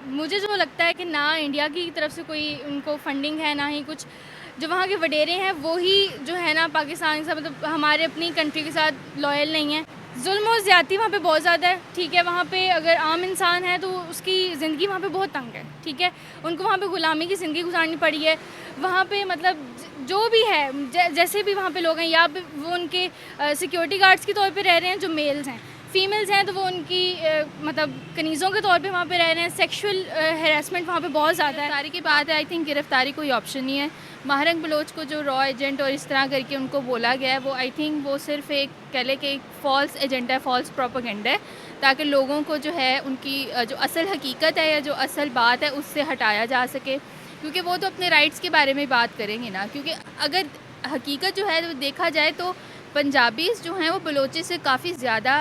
मुझे जो लगता है कि ना इंडिया की तरफ से कोई उनको फंडिंग है, ना ही कुछ जो वहाँ के वडेरे हैं वो ही जो है ना पाकिस्तान के साथ मतलब हमारे अपनी कंट्री के साथ लॉयल नहीं है। जुल्म और ज़्यादती वहाँ पे बहुत ज़्यादा है, ठीक है। वहाँ पे अगर आम इंसान है तो उसकी ज़िंदगी वहाँ पे बहुत तंग है, ठीक है। उनको वहाँ पे ग़ुलामी की ज़िंदगी गुजारनी पड़ी है। वहाँ पे मतलब जो भी है जैसे भी वहाँ पे लोग हैं, या वो उनके सिक्योरिटी गार्ड्स के तौर पे रह रहे हैं जो मेल्स हैं, फीमेल्स हैं तो वो उनकी मतलब कनीज़ों के तौर पे वहाँ पे रह रहे हैं। सेक्सुअल हैरेसमेंट वहाँ पे बहुत ज़्यादा है। गिरफ्तारी की बात है, आई थिंक गिरफ्तारी कोई ऑप्शन नहीं है। महारंग बलोच को जो रॉ एजेंट और इस तरह करके उनको बोला गया है, वो आई थिंक वो सिर्फ एक कह ले कि एक फ़ॉल्स एजेंडा है, फ़ॉल्स प्रोपेगेंडा है, ताकि लोगों को जो है उनकी जो असल हकीकत है या जो असल बात है उससे हटाया जा सके। क्योंकि वो तो अपने राइट्स के बारे में बात करेंगे ना, क्योंकि अगर हकीकत जो है वो देखा जाए तो पंजाबीज़ जो हैं वो बलोची से काफ़ी ज़्यादा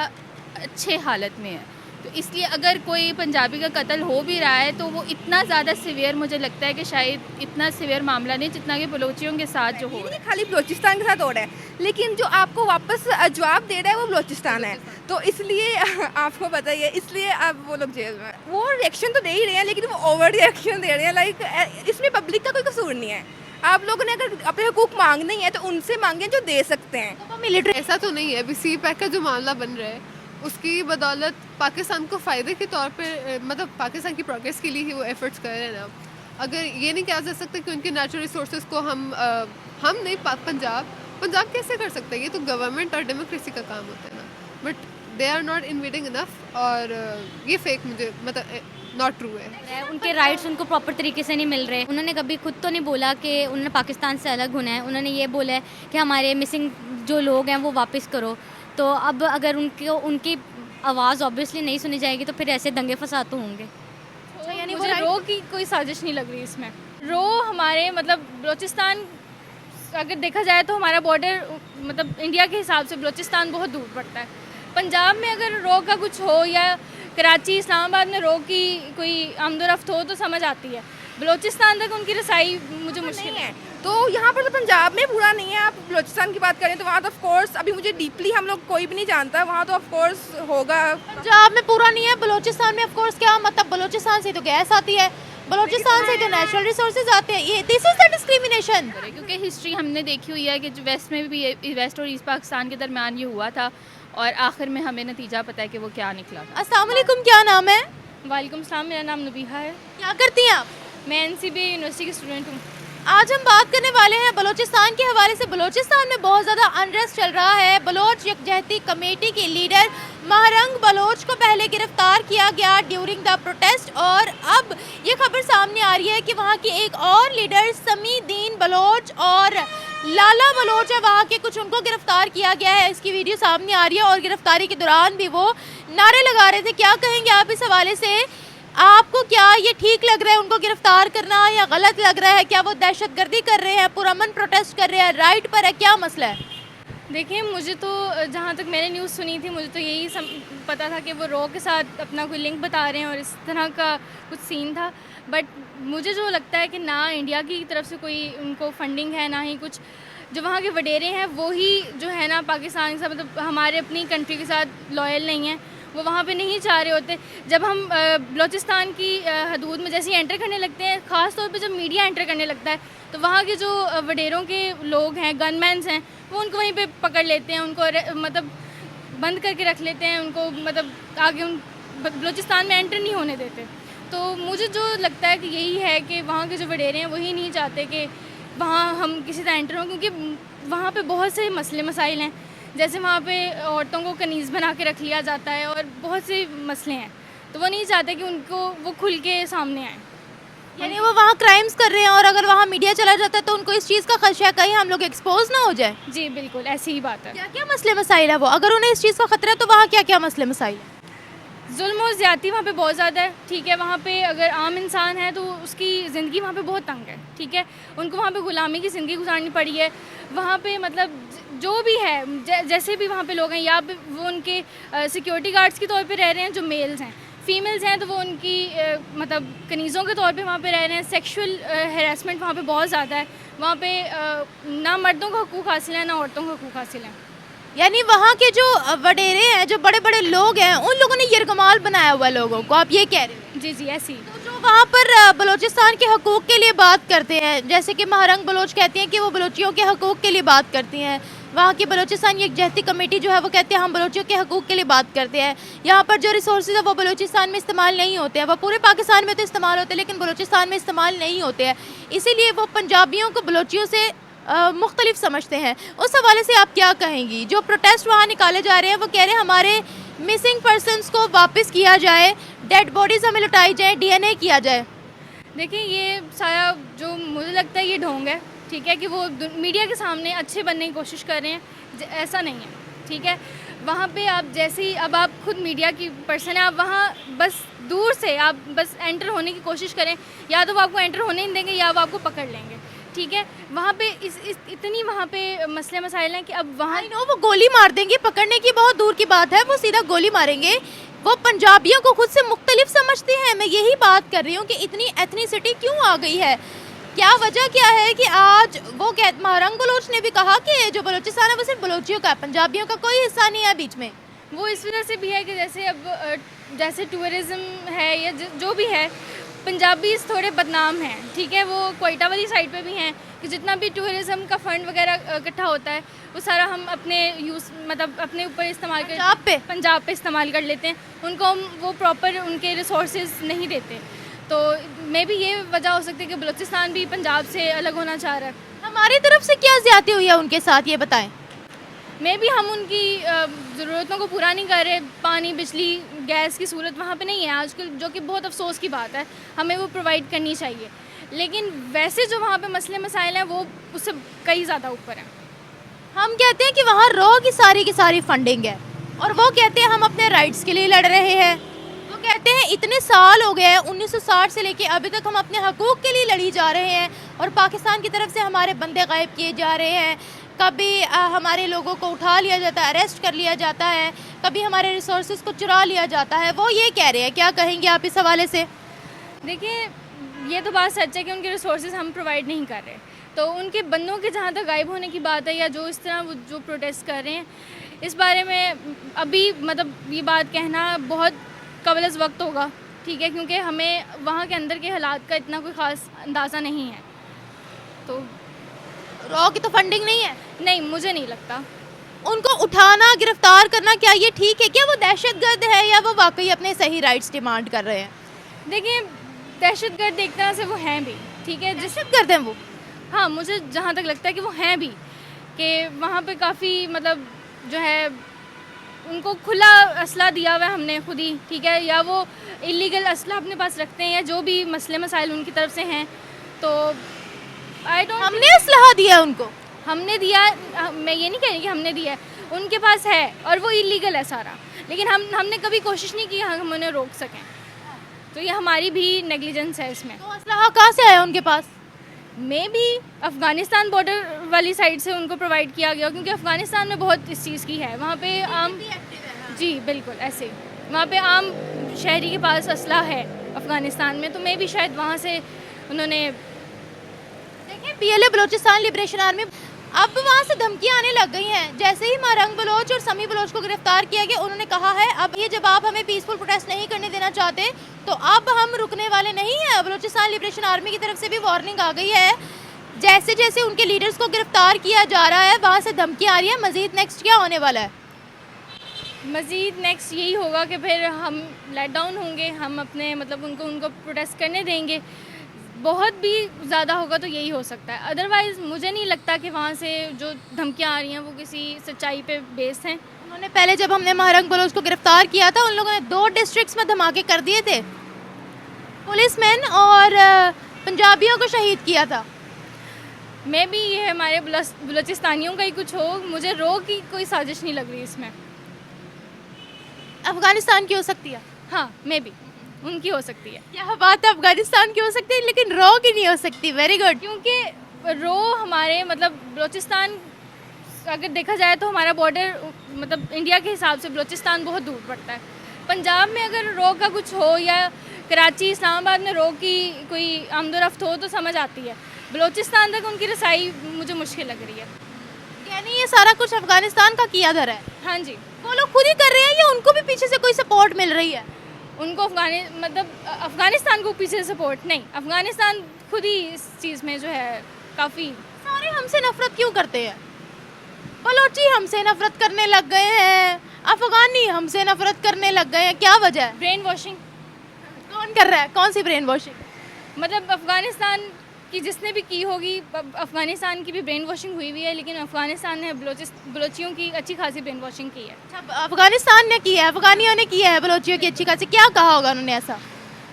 अच्छे हालत में है। तो इसलिए अगर कोई पंजाबी का कत्ल हो भी रहा है तो वो इतना ज़्यादा सिवियर मुझे लगता है कि शायद इतना सिवियर मामला नहीं जितना कि बलोचियों के साथ जो हो रहा है। खाली बलोचिस्तान के साथ हो रहा है, लेकिन जो आपको वापस जवाब दे रहा है वो बलोचिस्तान है, तो इसलिए आपको पता ही है, इसलिए आप वो लोग जेल में। वो रिएक्शन तो दे ही रहे हैं, लेकिन वो ओवर रिएक्शन दे रहे हैं। लाइक इसमें पब्लिक का कोई कसूर नहीं है। आप लोगों ने अगर अपने हकूक मांगने ही है तो उनसे मांगे जो दे सकते हैं। तो मिलिट्री ऐसा तो नहीं है। अभी सी पैक का जो मामला बन रहा है उसकी बदौलत पाकिस्तान को फ़ायदे के तौर पे मतलब पाकिस्तान की प्रोग्रेस के लिए ही वो एफर्ट्स कर रहे हैं ना। अगर ये नहीं कहा जा सकता कि उनके नेचुरल रिसोर्सेज को हम नहीं पंजाब कैसे कर सकते हैं? ये तो गवर्नमेंट और डेमोक्रेसी का काम होता है ना। But they are not invading enough और ये फेक मुझे मतलब नॉट ट्रू है। उनके राइट्स उनको प्रॉपर तरीके से नहीं मिल रहे। उन्होंने कभी खुद तो नहीं बोला कि उन्होंने पाकिस्तान से अलग होना है। उन्होंने ये बोला है कि हमारे मिसिंग जो लोग हैं वो वापस करो। तो अब अगर उनकी आवाज़ ऑब्वियसली नहीं सुनी जाएगी तो फिर ऐसे दंगे फसाद तो होंगे। तो यानी मुझे रो की कोई साजिश नहीं लग रही इसमें। रो हमारे मतलब बलोचिस्तान अगर देखा जाए तो हमारा बॉर्डर मतलब इंडिया के हिसाब से बलोचिस्तान बहुत दूर पड़ता है। पंजाब में अगर रो का कुछ हो या कराची इस्लामाबाद में रो की कोई आमदोरफ्त हो तो समझ आती है। बलोचिस्तान तक उनकी रसाई मुझे मुश्किल है। तो यहाँ पर तो पंजाब में पूरा नहीं है। आप बलोचिस्तान की बात करें तो वहाँ तो ऑफ कोर्स अभी मुझे डीपली हम लोग कोई भी नहीं जानता, वहाँ तो ऑफ कोर्स होगा। पंजाब में पूरा नहीं है, बलोचिस्तान में ऑफ कोर्स क्या मतलब बलोचिस्तान से तो गैस आती है, बलोचिस्तान से तो नेचुरल रिसोर्सेज आते हैं। ये दिस इज द डिस्क्रिमिनेशन। क्योंकि हिस्ट्री हमने देखी हुई है कि जो वेस्ट में भी वेस्ट और ईस्ट पाकिस्तान के दरमियान ये हुआ था और आखिर में हमें नतीजा पता है कि वो क्या निकला था। अस्सलाम वालेकुम, क्या नाम है? वालेकुम सलाम, मेरा नाम नबीहा है। क्या करती हैं आप? मैं एनसीबी यूनिवर्सिटी की स्टूडेंट हूँ। आज हम बात करने वाले हैं बलोचिस्तान के हवाले से। बलोचिस्तान में बहुत ज़्यादा अनरेस्ट चल रहा है। बलोच यकजहती कमेटी के लीडर महरंग बलोच को पहले गिरफ्तार किया गया ड्यूरिंग द प्रोटेस्ट, और अब ये खबर सामने आ रही है कि वहाँ के एक और लीडर समीदीन बलोच और लाला बलोच है वहाँ के, कुछ उनको गिरफ्तार किया गया है। इसकी वीडियो सामने आ रही है और गिरफ्तारी के दौरान भी वो नारे लगा रहे थे। क्या कहेंगे आप इस हवाले से? आपको क्या ये ठीक लग रहा है उनको गिरफ्तार करना या गलत लग रहा है? क्या वो दहशतगर्दी कर रहे हैं, पुरअमन प्रोटेस्ट कर रहे हैं, राइट पर है, क्या मसला है? देखिए, मुझे तो जहाँ तक मैंने न्यूज़ सुनी थी मुझे तो यही पता था कि वो रॉ के साथ अपना कोई लिंक बता रहे हैं और इस तरह का कुछ सीन था। बट मुझे जो लगता है कि ना इंडिया की तरफ से कोई उनको फंडिंग है, ना ही कुछ जो वहाँ के वडेरे हैं वो ही जो है ना पाकिस्तान के साथ मतलब हमारे अपनी कंट्री के साथ लॉयल नहीं है। वो वहाँ पे नहीं चाह रहे होते। जब हम बलूचिस्तान की हदूद में जैसे ही एंटर करने लगते हैं, ख़ास तौर पे जब मीडिया एंटर करने लगता है, तो वहाँ के जो वडेरों के लोग हैं, गनमैन्स हैं, वो उनको वहीं पे पकड़ लेते हैं, उनको मतलब बंद करके रख लेते हैं, उनको मतलब आगे उन बलूचिस्तान में एंटर नहीं होने देते। तो मुझे जो लगता है कि यही है कि वहाँ के जो वडेरे हैं वही नहीं चाहते कि वहाँ हम किसी तरह एंटर हों, क्योंकि वहाँ पे बहुत से मसले मसाइल हैं। जैसे वहाँ पे औरतों को कनीज़ बना के रख लिया जाता है और बहुत से मसले हैं, तो वो नहीं चाहते कि उनको वो खुल के सामने आए। यानी वो वहाँ क्राइम्स कर रहे हैं और अगर वहाँ मीडिया चला जाता है तो उनको इस चीज़ का खदशा है कहीं हम लोग एक्सपोज ना हो जाए। जी बिल्कुल, ऐसी ही बात है। क्या क्या मसले मसाइल है वो, अगर उन्हें इस चीज़ का खतरा है तो वहाँ क्या क्या मसले मसाइल है? जुल्म और ज़्यादती वहाँ पे बहुत ज़्यादा है, ठीक है। वहाँ पे अगर आम इंसान है तो उसकी ज़िंदगी वहाँ पे बहुत तंग है, ठीक है। उनको वहाँ पे ग़ुलामी की ज़िंदगी गुजारनी पड़ी है। वहाँ पे मतलब जो भी है जैसे भी वहाँ पे लोग हैं, या वो उनके सिक्योरिटी गार्ड्स के तौर पे रह रहे हैं जो मेल्स हैं, फीमेल्स हैं तो वो उनकी मतलब कनीज़ों के तौर पे वहाँ पे रह रहे हैं। सेक्सुअल हैरेसमेंट वहाँ पे बहुत ज़्यादा है। वहाँ पे ना मर्दों का हकूक़ हासिल है, ना औरतों का हकूक़ हासिल है। यानी वहाँ के जो वडेरे हैं, जो बड़े बड़े लोग हैं, उन लोगों ने यरगमाल बनाया हुआ है लोगों को, आप ये कह रहे हैं? जी जी, ऐसी। तो जो जो वहाँ पर बलूचिस्तान के हकूक़ के लिए बात करते हैं, जैसे कि महारंग बलोच कहती हैं कि वो बलोचियों के हकूक़ के लिए बात करती हैं, वहाँ की बलूचिस्तान यकजहती कमेटी जो है वो कहते हैं हम बलोचियों के हकूक़ के लिए बात करते हैं। यहाँ पर जो रिसोर्सेज है वो बलूचिस्तान में इस्तेमाल नहीं होते हैं, वो पूरे पाकिस्तान में तो इस्तेमाल होते हैं लेकिन बलूचिस्तान में इस्तेमाल नहीं होते हैं, इसीलिए वो पंजाबियों को बलोचियों से मुख्तलिफ समझते हैं। उस हवाले से आप क्या कहेंगी? जो प्रोटेस्ट वहाँ निकाले जा रहे हैं वो कह रहे हैं हमारे मिसिंग पर्सनस को वापस किया जाए, डेड बॉडीज़ हमें लौटाई जाए, DNA किया जाए। देखिए ये सारा जो मुझे लगता है ये ढोंग है, ठीक है, कि वो मीडिया के सामने अच्छे बनने की कोशिश कर रहे हैं, ऐसा नहीं है, ठीक है। वहाँ पे आप जैसे ही अब आप खुद मीडिया की पर्सन है, आप वहाँ बस दूर से आप बस एंटर होने की कोशिश करें, या तो वो आपको एंटर होने नहीं देंगे या वो आपको पकड़ लेंगे, ठीक है। वहाँ पे इतनी वहाँ पे मसले मसाइल हैं कि अब वहाँ वो गोली मार देंगे, पकड़ने की बहुत दूर की बात है, वो सीधा गोली मारेंगे। वो पंजाबियों को खुद से मुख्तलिफ समझते हैं। मैं यही बात कर रही हूँ कि इतनी एथनिसिटी क्यों आ गई है, क्या वजह क्या है कि आज वो महारंग बलोच ने भी कहा कि जो बलूचिस्तान है वो सिर्फ बलोचियों का है, पंजाबियों का कोई हिस्सा नहीं है बीच में। वो इस वजह से भी है कि जैसे अब जैसे टूरिज़्म है या जो भी है, पंजाबी थोड़े बदनाम हैं, ठीक है। वो कोयटा वाली साइड पे भी हैं कि जितना भी टूरिज़्म का फ़ंड वगैरह इकट्ठा होता है वो सारा हम अपने यूज़ मतलब अपने ऊपर इस्तेमाल कर पंजाब पे इस्तेमाल कर लेते हैं, उनको हम वो प्रॉपर उनके रिसोर्सेज नहीं देते। तो मे भी ये वजह हो सकती है कि बलूचिस्तान भी पंजाब से अलग होना चाह रहा है। हमारी तरफ से क्या ज़्यादती हुई है उनके साथ, ये बताएं। मे भी हम उनकी ज़रूरतों को पूरा नहीं कर रहे। पानी, बिजली, गैस की सूरत वहाँ पे नहीं है आजकल, जो कि बहुत अफसोस की बात है, हमें वो प्रोवाइड करनी चाहिए। लेकिन वैसे जो वहाँ पे मसले मसाइल हैं वो उससे कई ज़्यादा ऊपर हैं। हम कहते हैं कि वहाँ रॉ की सारी फंडिंग है और वो कहते हैं हम अपने राइट्स के लिए लड़ रहे हैं। वो कहते हैं इतने साल हो गए हैं, 1960 से लेके अभी तक हम अपने हकूक़ के लिए लड़ी जा रहे हैं और पाकिस्तान की तरफ से हमारे बंदे गायब किए जा रहे हैं। कभी हमारे लोगों को उठा लिया जाता है, अरेस्ट कर लिया जाता है, कभी हमारे रिसोर्सेज को चुरा लिया जाता है। वो ये कह रहे हैं, क्या कहेंगे आप इस हवाले से? देखिए ये तो बात सच है कि उनके रिसोर्सेज हम प्रोवाइड नहीं कर रहे, तो उनके बंदों के जहाँ तक गायब होने की बात है या जो इस तरह वो जो प्रोटेस्ट कर रहे हैं, इस बारे में अभी मतलब ये बात कहना बहुत कबल वक्त होगा, ठीक है, क्योंकि हमें वहाँ के अंदर के हालात का इतना कोई ख़ास अंदाज़ा नहीं है। तो रॉ की तो फंडिंग नहीं है। नहीं, मुझे नहीं लगता। उनको उठाना, गिरफ्तार करना, क्या ये ठीक है? क्या वो दहशतगर्द है या वो वाकई अपने सही राइट्स डिमांड कर रहे हैं? देखिए दहशतगर्द एक तरह से वो हैं भी, ठीक है, दहशतगर्द हैं वो। हाँ, मुझे जहाँ तक लगता है कि वो हैं भी, कि वहाँ पे काफ़ी मतलब जो है उनको खुला असला दिया हुआ है हमने खुद ही, ठीक है, या वो इलीगल असला अपने पास रखते हैं या जो भी मसले मसाइल उनकी तरफ से हैं। तो हमने असलहा दिया उनको, हमने दिया, मैं ये नहीं कह रही कि हमने दिया है, उनके पास है और वो इलीगल है सारा, लेकिन हमने कभी कोशिश नहीं की हम उन्हें रोक सकें। तो ये हमारी भी नेग्लिजेंस है इसमें। तो असलहा कहाँ से आया उनके पास? मे भी अफ़गानिस्तान बॉर्डर वाली साइड से उनको प्रोवाइड किया गया, क्योंकि अफ़गानिस्तान में बहुत इस चीज़ की है, वहाँ पे आम, जी बिल्कुल ऐसे, वहाँ पे आम शहरी के पास असला है अफ़गानिस्तान में, तो मे भी शायद वहाँ से उन्होंने। देखिए PLA बलूचिस्तान लिबरेशन आर्मी अब वहाँ से धमकियाँ आने लग गई हैं। जैसे ही महारंग बलोच और समी बलोच को गिरफ्तार किया गया, उन्होंने कहा है अब ये जब आप हमें पीसफुल प्रोटेस्ट नहीं करने देना चाहते तो अब हम रुकने वाले नहीं हैं। बलूचिस्तान लिबरेशन आर्मी की तरफ से भी वार्निंग आ गई है। जैसे जैसे उनके लीडर्स को गिरफ्तार किया जा रहा है वहाँ से धमकियाँ आ रही है। मज़ीद नेक्स्ट क्या होने वाला है? मज़ीद नेक्स्ट यही होगा कि फिर हम लेट डाउन होंगे, हम अपने मतलब उनको प्रोटेस्ट करने देंगे। बहुत भी ज़्यादा होगा तो यही हो सकता है, अदरवाइज़ मुझे नहीं लगता कि वहाँ से जो धमकियाँ आ रही हैं वो किसी सच्चाई पे बेस हैं। उन्होंने पहले जब हमने महारंग बलोच को गिरफ्तार किया था, उन लोगों ने 2 डिस्ट्रिक्ट्स में धमाके कर दिए थे, पुलिसमैन और पंजाबियों को शहीद किया था। मे भी ये हमारे बलूचिस्तानियों का ही कुछ हो, मुझे रो की कोई साजिश नहीं लग रही इसमें। अफगानिस्तान की हो सकती है? हाँ, मे भी उनकी हो सकती है। क्या बात है, अफगानिस्तान की हो सकती है लेकिन रो की नहीं हो सकती। Very good. क्योंकि रो हमारे मतलब बलूचिस्तान अगर देखा जाए तो हमारा बॉर्डर मतलब इंडिया के हिसाब से बलूचिस्तान बहुत दूर पड़ता है। पंजाब में अगर रो का कुछ हो या कराची, इस्लामाबाद में रो की कोई आमदोरफ्त हो तो समझ आती है, बलूचिस्तान तक उनकी रसाई मुझे मुश्किल लग रही है। यानी ये सारा कुछ अफगानिस्तान का किया धरा है? हाँ जी। वो लोग खुद ही कर रहे हैं या उनको भी पीछे से कोई सपोर्ट मिल रही है? उनको अफ़गानिस्तान को पीछे से सपोर्ट नहीं, अफ़गानिस्तान खुद ही इस चीज़ में जो है काफ़ी। सारे हमसे नफरत क्यों करते हैं? बलोची हमसे नफरत करने लग गए हैं, अफगानी हमसे नफरत करने लग गए हैं, क्या वजह है? ब्रेन वॉशिंग, कौन कर रहा है? कौन सी ब्रेन वॉशिंग? मतलब अफ़गानिस्तान की जिसने भी की होगी, अफ़गानिस्तान की भी ब्रेन वॉशिंग हुई है, लेकिन अफ़गानिस्तान ने बलोचियों की अच्छी खासी ब्रेन वॉशिंग की है। अच्छा, अफगानिस्तान ने की है, अफगानियों ने किया है बलोचियों की अच्छी खासी, क्या कहा होगा उन्होंने ऐसा?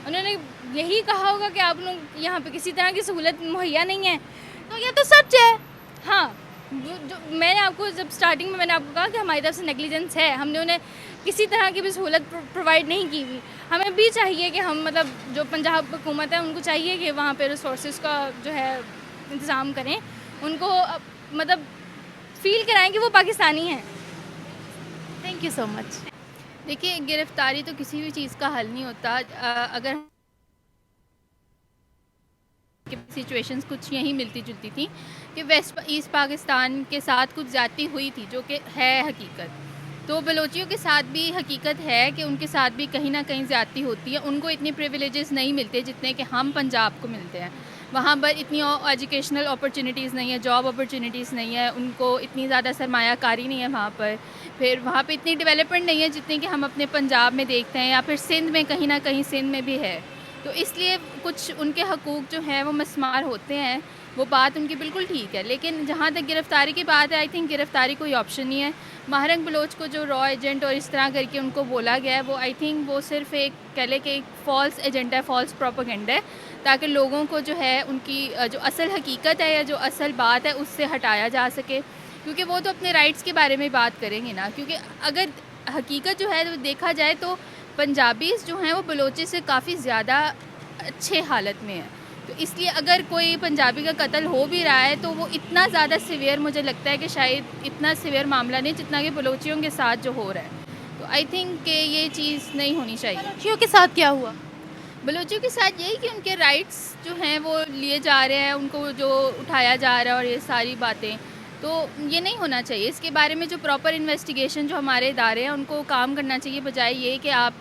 उन्होंने यही कहा होगा कि आप लोग यहाँ पे किसी तरह की सहूलत मुहैया नहीं है। तो ये तो सच है। हाँ, जो मैंने आपको जब स्टार्टिंग में मैंने आपको कहा कि हमारी तरफ से नेग्लिजेंस है, हमने उन्हें किसी तरह की भी सहूलत प्रोवाइड नहीं की हुई। हमें भी चाहिए कि हम मतलब जो पंजाब हुकूमत है उनको चाहिए कि वहाँ पे रिसोर्सेज का जो है इंतज़ाम करें, उनको मतलब फील कराएं कि वो पाकिस्तानी हैं। Thank you so much. देखिए, गिरफ्तारी तो किसी भी चीज़ का हल नहीं होता। अगर सिचुएशंस कुछ यही मिलती जुलती थी कि वेस्ट ईस्ट पाकिस्तान के साथ कुछ ज़्यादती हुई थी, जो कि है हकीकत, तो बलोचियों के साथ भी हकीकत है कि उनके साथ भी कहीं ना कहीं ज़्यादती होती है। उनको इतने प्रिविलेजेस नहीं मिलते जितने कि हम पंजाब को मिलते हैं। वहाँ पर इतनी एजुकेशनल अपॉर्चुनिटीज़ नहीं है, जॉब अपॉर्चुनिटीज़ नहीं है, उनको इतनी ज़्यादा सरमायाकारी नहीं है वहाँ पर। फिर वहाँ पे इतनी डेवलपमेंट नहीं है जितनी कि हम अपने पंजाब में देखते हैं, या फिर सिंध में कहीं ना कहीं सिंध में भी है। तो इसलिए कुछ उनके हकूक़ जो हैं वो मस्मार होते हैं, वो बात उनकी बिल्कुल ठीक है। लेकिन जहाँ तक गिरफ़्तारी की बात है, आई थिंक गिरफ़्तारी कोई ऑप्शन नहीं है। महारंग बलोच को जो रॉ एजेंट और इस तरह करके उनको बोला गया है, वो आई थिंक वो सिर्फ एक कह लें कि एक फ़ॉल्स एजेंडा है, फ़ॉल्स प्रोपेगेंडा है, ताकि लोगों को जो है उनकी जो असल हकीकत है या जो असल बात है उससे हटाया जा सके। क्योंकि वो तो अपने राइट्स के बारे में बात करेंगे ना, क्योंकि अगर हकीकत जो है देखा जाए तो पंजाबीज़ जो हैं वो बलोची से काफ़ी ज़्यादा अच्छे हालत में है। तो इसलिए अगर कोई पंजाबी का कत्ल हो भी रहा है तो वो इतना ज़्यादा सीवियर, मुझे लगता है कि शायद इतना सीवियर मामला नहीं जितना कि बलोचियों के साथ जो हो रहा है। तो आई थिंक कि ये चीज़ नहीं होनी चाहिए। बलोचियों के साथ क्या हुआ? बलोचियों के साथ यही कि उनके राइट्स जो हैं वो लिए जा रहे हैं, उनको जो उठाया जा रहा है और ये सारी बातें, तो ये नहीं होना चाहिए। इसके बारे में जो प्रॉपर इन्वेस्टिगेशन जो हमारे इदारे हैं उनको काम करना चाहिए, बजाय ये कि आप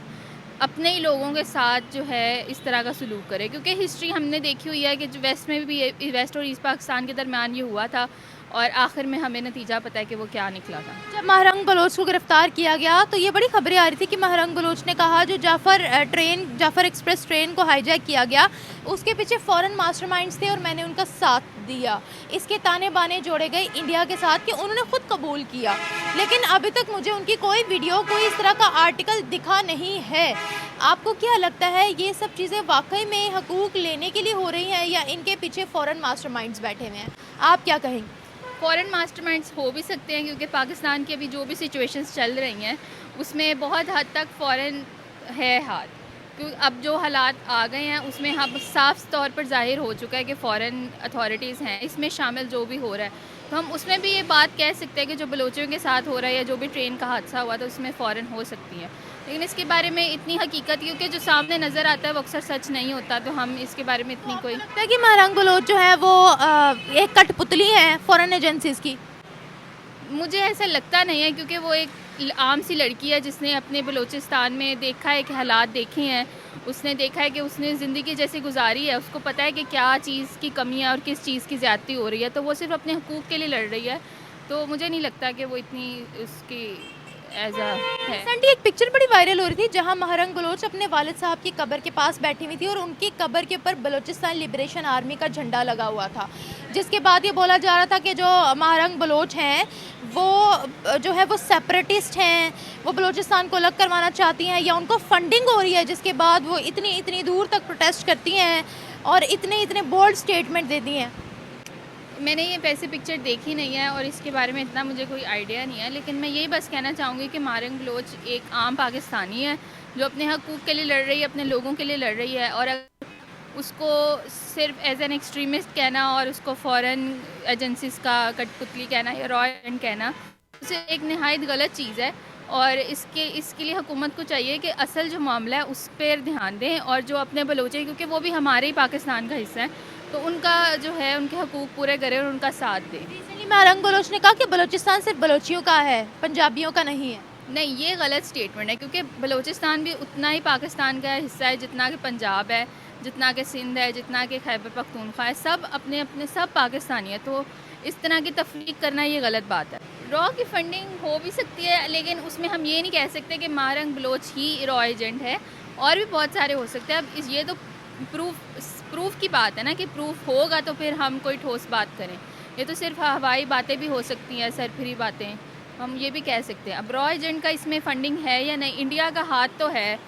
अपने ही लोगों के साथ जो है इस तरह का सलूक करें। क्योंकि हिस्ट्री हमने देखी हुई है कि वेस्ट में भी, वेस्ट और ईस्ट पाकिस्तान के दरमियान ये हुआ था, और आखिर में हमें नतीजा पता है कि वो क्या निकला था। जब महारंग बलोच को गिरफ्तार किया गया तो ये बड़ी खबरें आ रही थी कि महारंग बलोच ने कहा जो जाफ़र एक्सप्रेस ट्रेन को हाईजैक किया गया उसके पीछे फॉरेन मास्टरमाइंड्स थे और मैंने उनका साथ दिया। इसके ताने बाने जोड़े गए इंडिया के साथ कि उन्होंने खुद कबूल किया, लेकिन अभी तक मुझे उनकी कोई वीडियो, कोई इस तरह का आर्टिकल दिखा नहीं है। आपको क्या लगता है ये सब चीज़ें वाकई में हकूक़ लेने के लिए हो रही हैं या इनके पीछे फॉरेन मास्टरमाइंड्स बैठे हुए हैं? आप क्या कहेंगे? फॉरेन मास्टरमाइंड्स हो भी सकते हैं, क्योंकि पाकिस्तान की अभी जो भी सिचुएशंस चल रही हैं उसमें बहुत हद तक फ़ॉरेन है हाथ। क्योंकि अब जो हालात आ गए हैं उसमें हम साफ तौर पर ज़ाहिर हो चुका है कि फ़ॉरेन अथॉरिटीज़ हैं इसमें शामिल, जो भी हो रहा है। तो हम उसमें भी ये बात कह सकते हैं कि जो बलोचियों के साथ हो रहा है या जो भी ट्रेन का हादसा हुआ था उसमें फ़ॉरेन हो सकती है। लेकिन इसके बारे में इतनी हकीकत, क्योंकि जो सामने नज़र आता है वो अक्सर सच नहीं होता, तो हम इसके बारे में इतनी कोई लगता है कि महारंग बलोच जो है वो एक कठपुतली है फॉरेन एजेंसीज़ की? मुझे ऐसा लगता नहीं है, क्योंकि वो एक आम सी लड़की है जिसने अपने बलूचिस्तान में देखा है कि हालात देखे हैं, उसने देखा है कि उसने ज़िंदगी जैसे गुजारी है, उसको पता है कि क्या चीज़ की कमी है और किस चीज़ की ज़्यादती हो रही है, तो वो सिर्फ अपने हकूक़ के लिए लड़ रही है। तो मुझे नहीं लगता कि वो इतनी उसकी एज अ है। रिसेंटली एक पिक्चर बड़ी वायरल हो रही थी जहां महारंग बलोच अपने वालिद साहब की कब्र के पास बैठी हुई थी और उनकी कब्र के ऊपर बलूचिस्तान लिबरेशन आर्मी का झंडा लगा हुआ था, जिसके बाद ये बोला जा रहा था कि जो महारंग बलोच हैं वो जो है वो सेपरेटिस्ट हैं, वो बलूचिस्तान को अलग करवाना चाहती हैं या उनको फंडिंग हो रही है, जिसके बाद वो इतनी दूर तक प्रोटेस्ट करती हैं और इतने बोल्ड स्टेटमेंट देती हैं। मैंने ये वैसे पिक्चर देखी नहीं है और इसके बारे में इतना मुझे कोई आइडिया नहीं है, लेकिन मैं यही बस कहना चाहूँगी कि महारंग बलोच एक आम पाकिस्तानी है जो अपने हकूक़ के लिए लड़ रही है, अपने लोगों के लिए लड़ रही है, और उसको सिर्फ एज एन एक्सट्रीमिस्ट कहना और उसको फ़ॉरेन एजेंसीज़ का कठपुतली कहना या रॉ एजेंट कहना, उसे एक नहायत गलत चीज़ है। और इसके लिए हुकूमत को चाहिए कि असल जो मामला है उस पर ध्यान दें, और जो अपने बलोचे, क्योंकि वो भी हमारे ही पाकिस्तान का हिस्सा है, तो उनका जो है उनके हकूक़ पूरे करें और उनका साथ दें। रिसेंटली महारंग बलोच ने कहा कि बलूचिस्तान सिर्फ बलोचियों का है, पंजाबियों का नहीं है। नहीं, ये गलत स्टेटमेंट है, क्योंकि बलूचिस्तान भी उतना ही पाकिस्तान का हिस्सा है जितना कि पंजाब है, जितना कि सिंध है, जितना कि खैबर पख्तूनख्वा है। सब अपने अपने सब पाकिस्तानी है, तो इस तरह की तफरीक करना ये गलत बात है। रॉ की फंडिंग हो भी सकती है, लेकिन उसमें हम ये नहीं कह सकते कि महारंग बलोच ही रॉ एजेंट है, और भी बहुत सारे हो सकते हैं। अब ये तो प्रूफ की बात है ना, कि प्रूफ होगा तो फिर हम कोई ठोस बात करें। ये तो सिर्फ हवाई बातें भी हो सकती हैं, सरफरी बातें, हम ये भी कह सकते हैं। अब रॉ एजेंट का इसमें फंडिंग है या नहीं, इंडिया का हाथ तो है।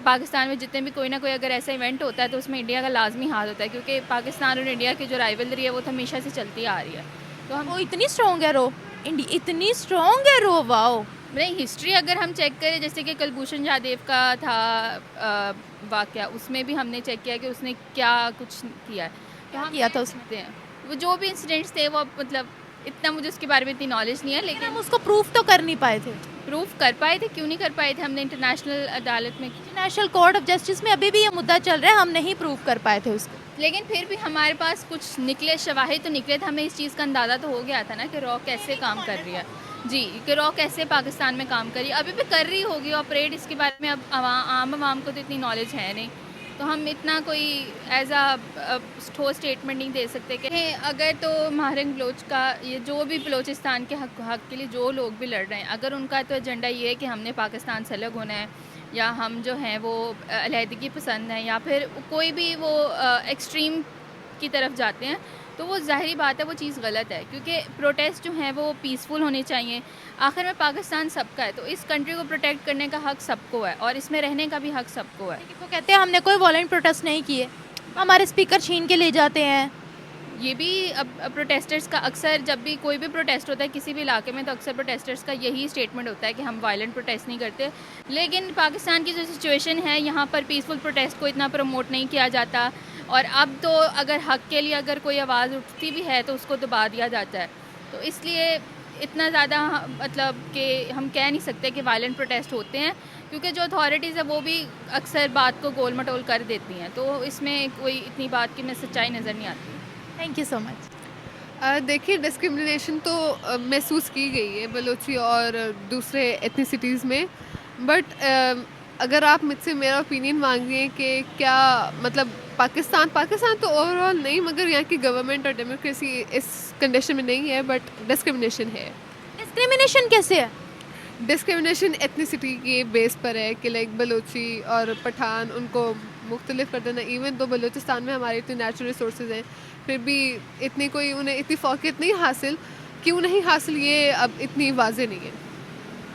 पाकिस्तान में जितने भी कोई ना कोई अगर ऐसा इवेंट होता है तो उसमें इंडिया का लाजमी हाथ होता है, क्योंकि पाकिस्तान और इंडिया की जो राइवलरी है वो तो हमेशा से चलती आ रही है। तो हम वो इतनी स्ट्रॉन्ग है रो, इतनी स्ट्रॉन्ग है रो, वाओ। नहीं, हिस्ट्री अगर हम चेक करें, जैसे कि कुलभूषण जाधव का था वाक़या, उसमें भी हमने चेक किया कि उसने क्या कुछ किया है। तो हम किया था उसने, वो जो भी इंसिडेंट्स थे वो मतलब इतना मुझे उसके बारे में इतनी नॉलेज नहीं है, लेकिन लेकिन हम उसको प्रूफ तो कर नहीं पाए थे। प्रूफ कर पाए थे। क्यों नहीं कर पाए थे? हमने इंटरनेशनल अदालत में, इंटरनेशनल कोर्ट ऑफ जस्टिस में अभी भी ये मुद्दा चल रहा है, हम नहीं प्रूव कर पाए थे उसको। लेकिन फिर भी हमारे पास कुछ निकले, शवाहिद तो निकले थे, हमें इस चीज़ का अंदाज़ा तो हो गया था ना कि रॉ कैसे काम कर रही है। जी, कि रॉ कैसे पाकिस्तान में काम कर रही है, अभी भी कर रही होगी ऑपरेट। इसके बारे में अब आम आवाम को तो इतनी नॉलेज है नहीं, तो हम इतना कोई एज ठोस स्टेटमेंट नहीं दे सकते कि अगर तो महारंग बलोच का ये जो भी बलोचिस्तान के हक के लिए जो लोग भी लड़ रहे हैं, अगर उनका तो एजेंडा ये है कि हमने पाकिस्तान से अलग होना है, या हम जो हैं वो अलहदगी पसंद हैं, या फिर कोई भी वो एक्सट्रीम की तरफ जाते हैं, तो वो ज़ाहिरी बात है वो चीज़ गलत है, क्योंकि प्रोटेस्ट जो हैं वो पीसफुल होने चाहिए। आखिर में पाकिस्तान सबका है, तो इस कंट्री को प्रोटेक्ट करने का हक सबको है, और इसमें रहने का भी हक सबको है। वो कहते हैं हमने कोई वॉलेंट प्रोटेस्ट नहीं किए, हमारे स्पीकर छीन के ले जाते हैं। ये भी अब प्रोटेस्टर्स का अक्सर, जब भी कोई भी प्रोटेस्ट होता है किसी भी इलाके में, तो अक्सर प्रोटेस्टर्स का यही स्टेटमेंट होता है कि हम वायलेंट प्रोटेस्ट नहीं करते। लेकिन पाकिस्तान की जो सिचुएशन है, यहाँ पर पीसफुल प्रोटेस्ट को इतना प्रमोट नहीं किया जाता, और अब तो अगर हक के लिए अगर कोई आवाज़ उठती भी है तो उसको दबा दिया जाता है। तो इसलिए इतना ज़्यादा मतलब कि हम कह नहीं सकते कि वायलेंट प्रोटेस्ट होते हैं, क्योंकि जो अथॉरिटीज़ है वो भी अक्सर बात को गोल मटोल कर देती हैं, तो इसमें कोई इतनी बात की में सच्चाई नज़र नहीं आती। Thank you so much. देखिए, डिस्क्रिमिनेशन तो महसूस की गई है बलोची और दूसरे एथनिसिटीज़ में, बट अगर आप मुझसे मेरा ओपिनियन मांग रही हैं कि क्या मतलब पाकिस्तान तो ओवरऑल नहीं, मगर यहाँ की गवर्नमेंट और डेमोक्रेसी इस कंडीशन में नहीं है, बट डिस्क्रिमिनेशन है। डिस्क्रिमिनेशन कैसे है? डिस्क्रिमिनेशन एथनिसिटी के बेस पर है कि लाइक बलोची और पठान, उनको मुख्तलिफ कर देना। इवन तो बलूचिस्तान में हमारे इतने नेचुरल रिसोर्सेज हैं, फिर भी इतनी कोई उन्हें इतनी फ़ौक़ियत नहीं हासिल। क्यों नहीं हासिल, ये अब इतनी वाज़ेह नहीं है।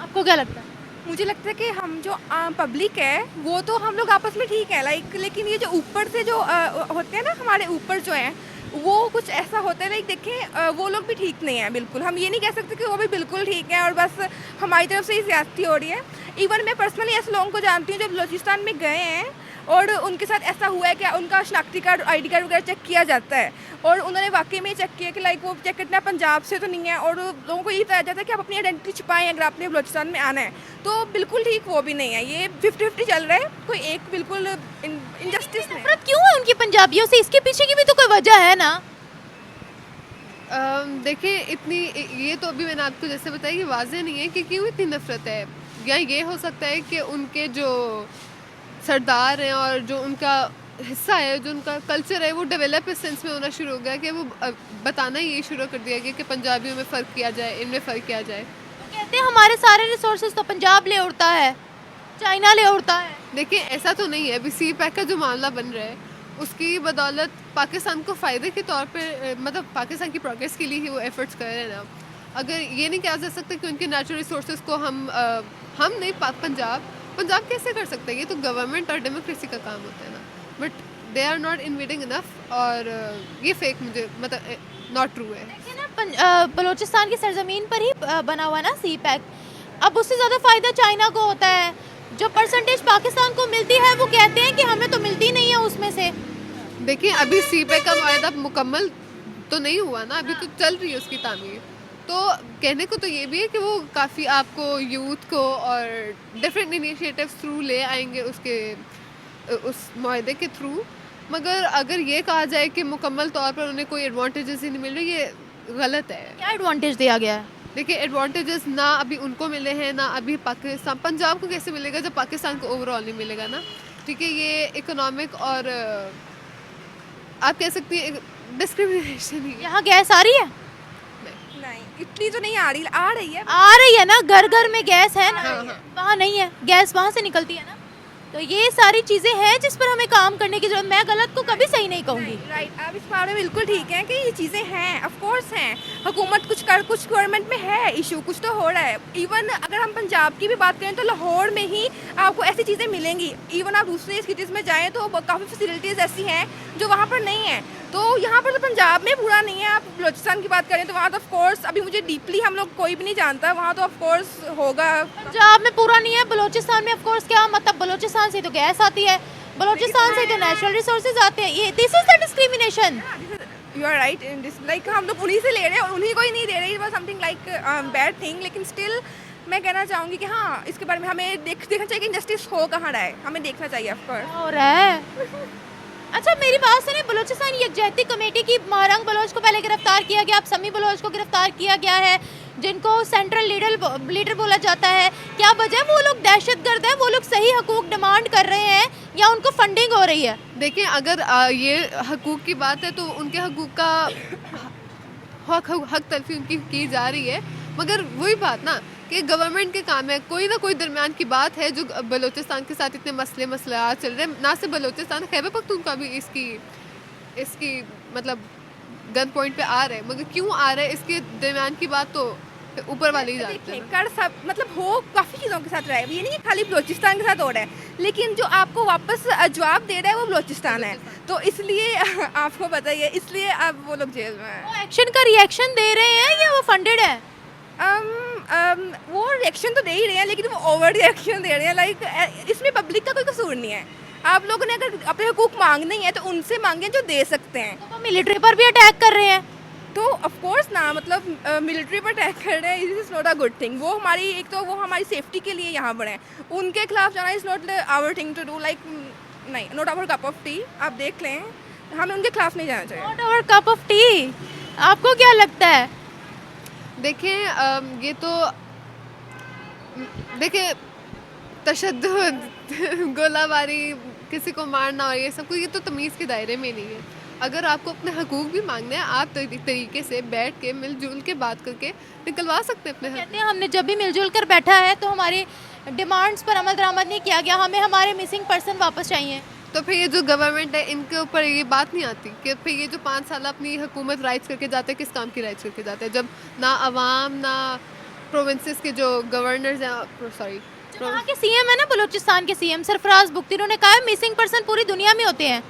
आपको क्या लगता है? मुझे लगता है कि हम जो पब्लिक है वो तो हम लोग आपस में ठीक है लाइक, लेकिन ये जो ऊपर से जो होते हैं ना, हमारे ऊपर जो हैं वो कुछ ऐसा होता है लाइक, देखें वो लोग भी ठीक नहीं है बिल्कुल। हम ये नहीं कह सकते कि वो भी बिल्कुल ठीक है और बस हमारी तरफ से ही ज़्यादती हो रही है। इवन मैं पर्सनली ऐसे लोगों को जानती हूँ जो बलूचिस्तान में गए हैं और उनके साथ ऐसा हुआ है कि उनका शनाख्ती कार्ड, ID कार्ड वगैरह चेक किया जाता है, और उन्होंने वाकई में चेक किया कि लाइक वो चेक करना पंजाब से तो नहीं है, और लोगों को ये बताया जाता है कि आप अपनी आइडेंटिटी छुपाएं अगर आपने बलूचिस्तान में आना है। तो बिल्कुल ठीक वो भी नहीं है, ये 50-50 चल रहा है, कोई एक बिल्कुल इनजस्टिस नहीं। नफरत क्यों है उनकी पंजाबियों से? इसके पीछे की भी तो कोई वजह है ना। देखिए, इतनी ये तो अभी मैंने आपको जैसे बताया कि वाज़ेह नहीं है कि क्यों इतनी नफरत है। या ये हो सकता है कि उनके जो सरदार हैं और जो उनका हिस्सा है, जो उनका कल्चर है, वो डेवलप इस सेंस में होना शुरू हो गया कि वो बताना ये शुरू कर दिया गया कि पंजाबियों में फ़र्क किया जाए, इनमें फ़र्क किया जाए। तो कहते हैं हमारे सारे रिसोर्सेज तो पंजाब ले उड़ता है, चाइना ले उड़ता है। देखिए, ऐसा तो नहीं है। अभी CPEC का जो मामला बन रहा है उसकी बदौलत पाकिस्तान को फ़ायदे के तौर पे, मतलब पाकिस्तान की प्रोग्रेस के लिए ही वो एफ़र्ट्स कर रहे हैं ना। अगर ये नहीं कहा जा सकता कि उनके नेचुरल रिसोर्सेज को हम नहीं पंजाब कैसे कर सकते हैं? ये तो गवर्नमेंट और डेमोक्रेसी का काम होता है ना, but they are not invading enough, और ये फेक मुझे मतलब नॉट ट्रू है। देखिए ना, बलूचिस्तान की सरजमीन पर ही बना हुआ ना CPEC, अब उससे ज़्यादा फ़ायदा चाइना को होता है। जो परसेंटेज पाकिस्तान को मिलती है वो कहते हैं कि हमें तो मिलती नहीं है उसमें से। देखिए, अभी CPEC का वायदा मुकम्मल तो नहीं हुआ ना, अभी तो चल रही है उसकी तामीर। तो कहने को तो ये भी है कि वो काफ़ी आपको यूथ को और डिफरेंट इनिशिएटिव्स थ्रू ले आएंगे उस माहदे के थ्रू, मगर अगर ये कहा जाए कि मुकम्मल तौर पर उन्हें कोई एडवांटेजेस ही नहीं मिल रही, ये गलत है। क्या एडवांटेज दिया गया है? देखिए एडवांटेजेस ना अभी उनको मिले हैं ना अभी पाकिस्तान पंजाब को कैसे मिलेगा जब पाकिस्तान को ओवरऑल नहीं मिलेगा ना। ठीक है, ये इकोनॉमिक और आप कह सकती हैं डिस्क्रिमिनेशन ही है। यहाँ गैस आ रही है? नहीं, इतनी तो नहीं आ रही है। आ रही है ना, घर घर में गैस है ना। हाँ, हाँ। वहाँ नहीं है, गैस वहाँ से निकलती है ना। तो ये सारी चीज़ें हैं जिस पर हमें काम करने की जरूरत। मैं गलत को कभी सही नहीं कहूँगी। राइट, आप इस बारे में बिल्कुल ठीक हैं कि ये चीज़ें हैं, ऑफ कोर्स हैं। हुकूमत कुछ गवर्नमेंट में है इशू, कुछ तो हो रहा है। इवन अगर हम पंजाब की भी बात करें तो लाहौर में ही आपको ऐसी चीज़ें मिलेंगी। इवन आप दूसरे सिटीज़ में जाएँ तो काफ़ी फैसिलिटीज़ ऐसी हैं जो वहाँ पर नहीं है। तो यहाँ पर तो पंजाब में बुरा नहीं है। आप बलोचिस्तान की बात करें तो वहाँ तो ऑफ कोर्स अभी मुझे डीपली हम लोग कोई भी नहीं जानता, वहाँ तो ऑफ कोर्स होगा। पंजाब में पूरा नहीं है, बलोचिस्तान में ऑफ कोर्स क्या मतलब, बलोचिस्तान से तो गैस आती है, बलोचिस्तान से तो नेचुरल रिसोर्सेज आते हैं। ये this is the discrimination. You are right in this, like हम लोग उन्हीं से ले रहे हैं और उन्हीं को ही नहीं दे रहे। It was something like bad thing, लेकिन स्टिल मैं कहना चाहूँगी कि हाँ, इसके बारे में हमें देखना चाहिए कि इंजस्टिस हो कहाँ रहा है, हमें देखना चाहिए ऑफ कोर्स। हो रहा है। अच्छा मेरी बात सुनिए, बलूचिस्तान यकजहती कमेटी की महरंग बलोच को पहले गिरफ्तार किया गया, अब समी बलोच को गिरफ्तार किया गया है, जिनको सेंट्रल लीडर बोला जाता है। क्या वजह, वो लोग दहशतगर्द हैं, वो लोग सही हकूक डिमांड कर रहे हैं या उनको फंडिंग हो रही है? देखिए अगर ये हकूक़ की बात है तो उनके हकूक़ का हक तलफी उनकी की जा रही है, मगर वही बात ना कि गवर्नमेंट के काम है, कोई ना कोई दरमियान की बात है जो बलूचिस्तान के साथ इतने मसले चल रहे हैं। ना सिर्फ बलूचिस्तान, खैबर पख्तूनख्वा भी इसकी मतलब गन पॉइंट पे आ रहे हैं, मगर क्यों आ रहे हैं इसके दरमियान की बात तो ऊपर वाले ही जानते हैं। कर सब मतलब हो काफ़ी चीज़ों के साथ रहा है, ये नहीं कि खाली बलोचिस्तान के साथ हो रहा है, लेकिन जो आपको वापस जवाब दे रहा है वो बलोचिस्तान है। तो इसलिए आपको पता ही है, इसलिए अब वो लोग जेल में हैं। वो एक्शन का रिएक्शन दे रहे हैं या वो फंडेड है? वो रिएक्शन तो दे ही रहे हैं, लेकिन वो ओवर रिएक्शन दे रहे हैं। लाइक इसमें पब्लिक का कोई कसूर नहीं है। आप लोगों ने अगर अपने हकूक मांगने हैं तो उनसे मांगे जो दे सकते हैं। तो वो मिलिट्री पर भी अटैक कर रहे हैं। तो ऑफ कोर्स ना, मतलब मिलिट्री पर अटैक कर रहे हैं, this is not a good thing. वो हमारी एक तो वो हमारी सेफ्टी के लिए यहाँ पर हैं, उनके खिलाफ जाना is not our thing to do. Like नहीं, not our cup of tea. आप देख लें, हमें उनके खिलाफ नहीं जाना चाहिए। Not our cup of tea. आपको क्या लगता है? देखिए ये तो देखिए तशद्दुद गोलाबारी, किसी को मारना और ये सब कुछ, ये तो तमीज़ के दायरे में नहीं है। अगर आपको अपने हकूक़ भी मांगने हैं, आप तरीके से बैठ के मिलजुल के बात करके निकलवा सकते हैं अपने हक। कहते हैं हमने जब भी मिलजुल कर बैठा है तो हमारी डिमांड्स पर अमल दरामद नहीं किया गया, हमें हमारे मिसिंग पर्सन वापस चाहिए। तो फिर ये जो गवर्नमेंट है इनके ऊपर ये बात नहीं आती कि फिर ये जो 5 साल अपनी हुकूमत राइट्स करके जाते हैं, किस काम की राइट्स करके जाते हैं, जब ना अवाम ना प्रोविंसेस के जो गवर्नर्स हैं, सॉरी वहाँ के सीएम है ना, बलूचिस्तान के सीएम सरफराज बुख्ती, उन्होंने कहा है मिसिंग पर्सन पूरी दुनिया में होते हैं,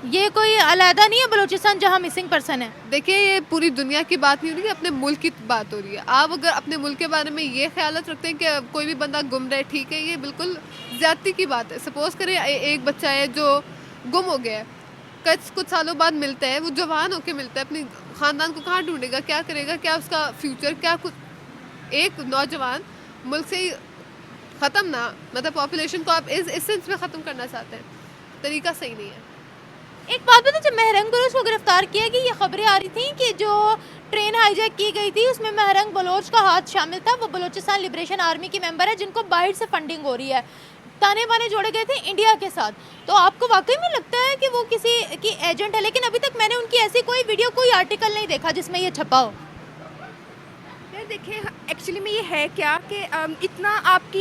ये कोई अलहदा नहीं है बलूचिस्तान जहाँ मिसिंग पर्सन है। देखिए ये पूरी दुनिया की बात नहीं हो रही है, अपने मुल्क की बात हो रही है। आप अगर अपने मुल्क के बारे में ये ख्याल रखते हैं कि कोई भी बंदा गुम रहा है, ठीक है, ये बिल्कुल ज़्यादती की बात है। सपोज़ करें एक बच्चा है जो गुम हो गया है, कुछ सालों बाद मिलता है, वो जवान होकर मिलता है, अपने ख़ानदान को कहाँ ढूंढेगा, क्या करेगा, क्या उसका फ्यूचर, क्या कुछ। एक नौजवान मुल्क से ही ख़त्म ना, मतलब पॉपुलेशन को आप इस सेंस में ख़त्म करना चाहते हैं, तरीका सही नहीं है। एक बात बता, जब महरंग बलोच को गिरफ्तार किया गया, ये खबरें आ रही थी कि जो ट्रेन हाईजैक की गई थी उसमें महरंग बलोच का हाथ शामिल था। वो बलूचिस्तान लिबरेशन आर्मी की मेंबर है जिनको बाहर से फंडिंग हो रही है, ताने बाने जोड़े गए थे इंडिया के साथ। तो आपको वाकई में लगता है कि वो किसी की एजेंट है? लेकिन अभी तक मैंने उनकी ऐसी कोई वीडियो, कोई आर्टिकल नहीं देखा जिसमें ये छपा हो। देखिए एक्चुअली में ये है क्या कि इतना आपकी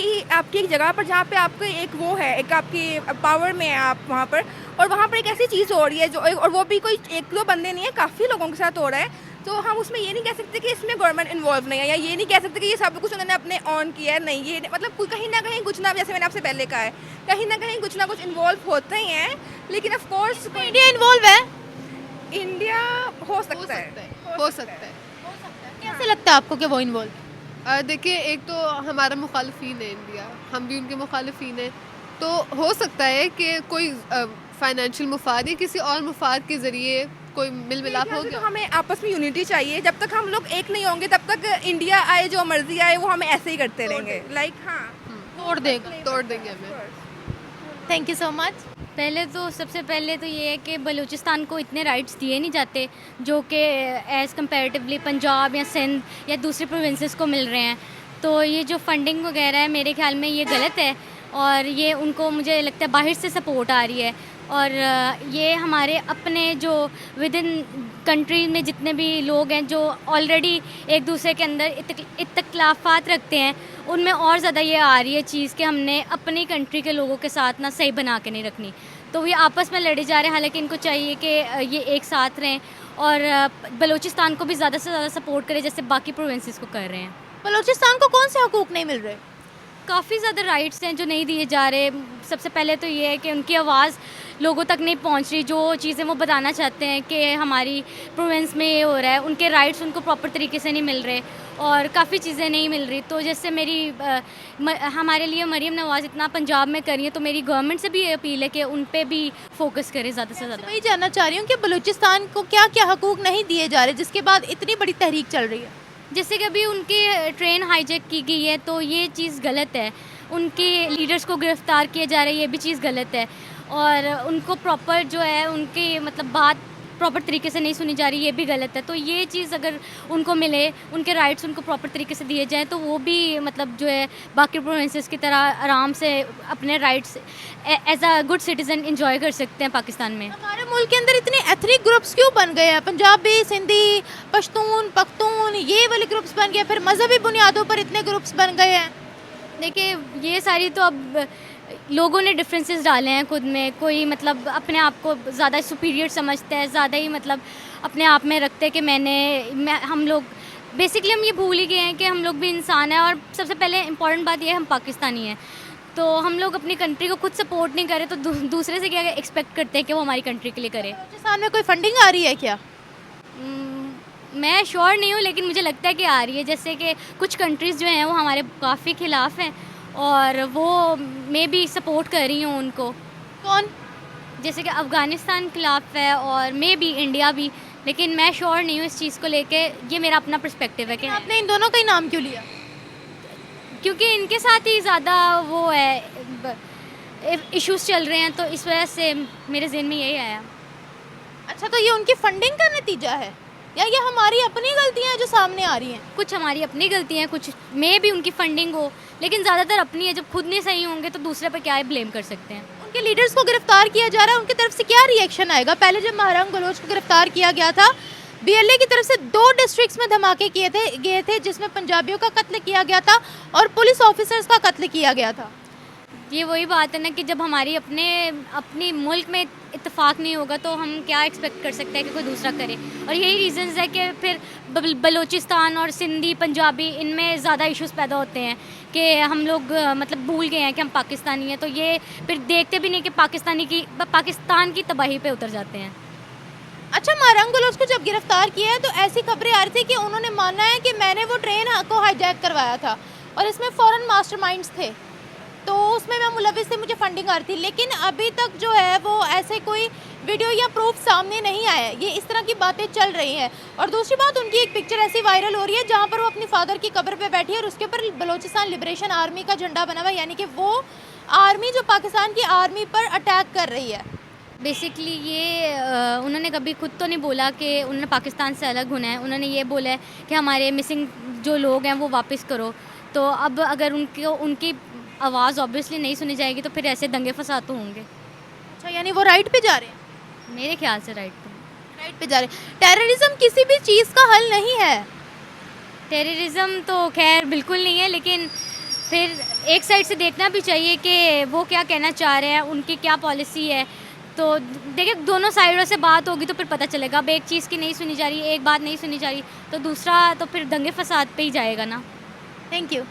एक जगह पर जहाँ पे आपको एक वो है, एक आपकी पावर में है आप वहाँ पर, और वहाँ पर एक ऐसी चीज़ हो रही है जो, और वो भी कोई एक दो बंदे नहीं है, काफ़ी लोगों के साथ हो रहा है। तो हम उसमें ये नहीं कह सकते कि इसमें गवर्नमेंट इन्वॉल्व नहीं है, या ये नहीं कह सकते कि ये सब कुछ उन्होंने अपने ऑन किया है। नहीं, ये मतलब कहीं ना कहीं कुछ ना, जैसे मैंने आपसे पहले कहा है, कहीं ना कुछ इन्वॉल्व होते ही हैं। लेकिन ऑफ कोर्स इंडिया इन्वॉल्व है? इंडिया हो सकता है। कैसे लगता है आपको कि वो इन्वॉल्व? देखिए एक तो हमारा मुखालफीन है इंडिया, हम भी उनके मुखालफीन हैं, तो हो सकता है कि कोई फाइनेंशियल मुफाद या किसी और मुफाद के ज़रिए कोई मिल मिलाप हो गया। तो हमें आपस में यूनिटी चाहिए। जब तक हम लोग एक नहीं होंगे तब तक इंडिया आए जो मर्जी आए वो हमें ऐसे ही करते रहेंगे। लाइक हाँ, तोड़ देंगे हमें। Thank you so much. पहले तो सबसे पहले तो ये है कि बलूचिस्तान को इतने राइट्स दिए नहीं जाते जो कि एज़ कंपैरेटिवली पंजाब या सिंध या दूसरे प्रोविंसेस को मिल रहे हैं। तो ये जो फंडिंग वगैरह है मेरे ख्याल में ये गलत है और ये उनको मुझे लगता है बाहर से सपोर्ट आ रही है और ये हमारे अपने जो विद इन कंट्री में जितने भी लोग हैं जो ऑलरेडी एक दूसरे के अंदर इख्तिलाफ़ात रखते हैं उनमें और ज़्यादा ये आ रही है चीज़ कि हमने अपनी कंट्री के लोगों के साथ ना सही बना के नहीं रखनी। तो ये आपस में लड़े जा रहे हैं, हालांकि इनको चाहिए कि ये एक साथ रहें और बलूचिस्तान को भी ज़्यादा से ज़्यादा सपोर्ट करें जैसे बाकी प्रोविंसेस को कर रहे हैं। बलूचिस्तान को कौन से हकूक़ नहीं मिल रहे? काफ़ी ज़्यादा राइट्स हैं जो नहीं दिए जा रहे। सबसे पहले तो ये है कि उनकी आवाज़ लोगों तक नहीं पहुंच रही, जो चीज़ें वो बताना चाहते हैं कि हमारी प्रोविंस में ये हो रहा है, उनके राइट्स उनको प्रॉपर तरीके से नहीं मिल रहे और काफ़ी चीज़ें नहीं मिल रही। तो जैसे हमारे लिए मरीम नवाज़ इतना पंजाब में करी है तो मेरी गवर्नमेंट से भी ये अपील है कि उन पे भी फोकस करें ज़्यादा से ज़्यादा। वही जानना चाह रही हूँ कि बलूचिस्तान को क्या क्या हकूक़ नहीं दिए जा रहे जिसके बाद इतनी बड़ी तहरीक चल रही है? जैसे कि अभी उनकी ट्रेन हाईजैक की गई है तो ये चीज़ गलत है, उनके लीडर्स को गिरफ़्तार किया जा रहा है ये भी चीज़ गलत है और उनको प्रॉपर जो है उनकी मतलब बात प्रॉपर तरीके से नहीं सुनी जा रही ये भी गलत है। तो ये चीज़ अगर उनको मिले, उनके राइट्स उनको प्रॉपर तरीके से दिए जाएँ तो वो भी मतलब जो है बाकी प्रोविंसेस की तरह आराम से अपने rights as a good citizen enjoy कर सकते हैं पाकिस्तान में। हमारे मुल्क के अंदर इतने एथनिक ग्रुप्स क्यों बन गए हैं? पंजाबी, सिंधी, पश्तून, पख्तून ये वाले ग्रुप्स बन गए, फिर मजहबी बुनियादों पर इतने ग्रुप्स बन गए हैं। देखिए ये सारी तो अब लोगों ने डिफरेंसेस डाले हैं खुद में, कोई मतलब अपने आप को ज़्यादा सुपीरियर समझता है, ज़्यादा ही मतलब अपने आप में रखते हैं कि हम लोग बेसिकली हम ये भूल ही गए हैं कि हम लोग भी इंसान हैं और सबसे पहले इम्पॉर्टेंट बात ये है हम पाकिस्तानी हैं। तो हम लोग अपनी कंट्री को खुद सपोर्ट नहीं करें तो दूसरे से क्या एक्सपेक्ट करते हैं कि वो हमारी कंट्री के लिए करे। बलूचिस्तान में कोई फंडिंग आ रही है क्या? मैं श्योर नहीं हूँ लेकिन मुझे लगता है कि आ रही है। जैसे कि कुछ कंट्रीज़ जो हैं वो हमारे काफ़ी ख़िलाफ़ हैं और वो मैं भी सपोर्ट कर रही हूँ उनको। कौन? जैसे कि अफ़गानिस्तान खिलाफ़ है और मे भी इंडिया भी, लेकिन मैं श्योर नहीं हूँ इस चीज़ को लेके। ये मेरा अपना पर्सपेक्टिव है कि आपने इन दोनों का ही नाम क्यों लिया? क्योंकि इनके साथ ही ज़्यादा वो है इश्यूज़ चल रहे हैं तो इस वजह से मेरे ज़हन में यही आया। अच्छा, तो ये उनकी फंडिंग का नतीजा है या ये हमारी अपनी गलतियाँ हैं जो सामने आ रही हैं? कुछ हमारी अपनी गलतियाँ हैं, कुछ में भी उनकी फंडिंग हो, लेकिन ज़्यादातर अपनी है। जब खुद नहीं सही होंगे तो दूसरे पर क्या ब्लेम कर सकते हैं। उनके लीडर्स को गिरफ्तार किया जा रहा है, उनकी तरफ से क्या रिएक्शन आएगा? पहले जब महरंग बलोच को गिरफ्तार किया गया था, BLA की तरफ से 2 डिस्ट्रिक्ट्स में धमाके गए थे जिसमें पंजाबियों का कत्ल किया गया था और पुलिस ऑफिसर्स का कत्ल किया गया था। ये वही बात है ना कि जब हमारी अपनी मुल्क में इत्तेफाक नहीं होगा तो हम क्या एक्सपेक्ट कर सकते हैं कि कोई दूसरा करे। और यही रीज़न्स है कि फिर बलूचिस्तान और सिंधी, पंजाबी इनमें ज़्यादा इश्यूज़ पैदा होते हैं कि हम लोग मतलब भूल गए हैं कि हम पाकिस्तानी हैं, तो ये फिर देखते भी नहीं कि पाकिस्तान की तबाही पे उतर जाते हैं। अच्छा, महरंग बलोच को जब गिरफ्तार किया है तो ऐसी खबरें आ रही थी कि उन्होंने माना है कि मैंने वो ट्रेन को हाईजैक करवाया था और इसमें फॉरेन मास्टरमाइंड्स थे, तो उसमें मैं मुलविस से मुझे फंडिंग आ रही थी। लेकिन अभी तक जो है वो ऐसे कोई वीडियो या प्रूफ सामने नहीं आया है। ये इस तरह की बातें चल रही हैं। और दूसरी बात, उनकी एक पिक्चर ऐसी वायरल हो रही है जहाँ पर वो अपनी फादर की कब्र पे बैठी है और उसके ऊपर बलूचिस्तान लिबरेशन आर्मी का झंडा बना हुआ है, यानी कि वो आर्मी जो पाकिस्तान की आर्मी पर अटैक कर रही है। बेसिकली ये उन्होंने कभी खुद तो नहीं बोला कि उन्होंने पाकिस्तान से अलग होना है। उन्होंने ये बोला है कि हमारे मिसिंग जो लोग हैं वो वापस करो। तो अब अगर उनकी आवाज़ ऑब्वियसली नहीं सुनी जाएगी तो फिर ऐसे दंगे फसाद तो होंगे। अच्छा, यानी वो राइट पे जा रहे हैं? मेरे ख्याल से राइट पे जा रहे हैं। टेररिज्म किसी भी चीज़ का हल नहीं है। टेररिज्म तो खैर बिल्कुल नहीं है, लेकिन फिर एक साइड से देखना भी चाहिए कि वो क्या कहना चाह रहे हैं, उनकी क्या पॉलिसी है। तो देखिए दोनों साइडों से बात होगी तो फिर पता चलेगा। अब एक चीज़ की नहीं सुनी जा रही, एक बात नहीं सुनी जा रही तो दूसरा तो फिर दंगे फसाद पे ही जाएगा ना। Thank you.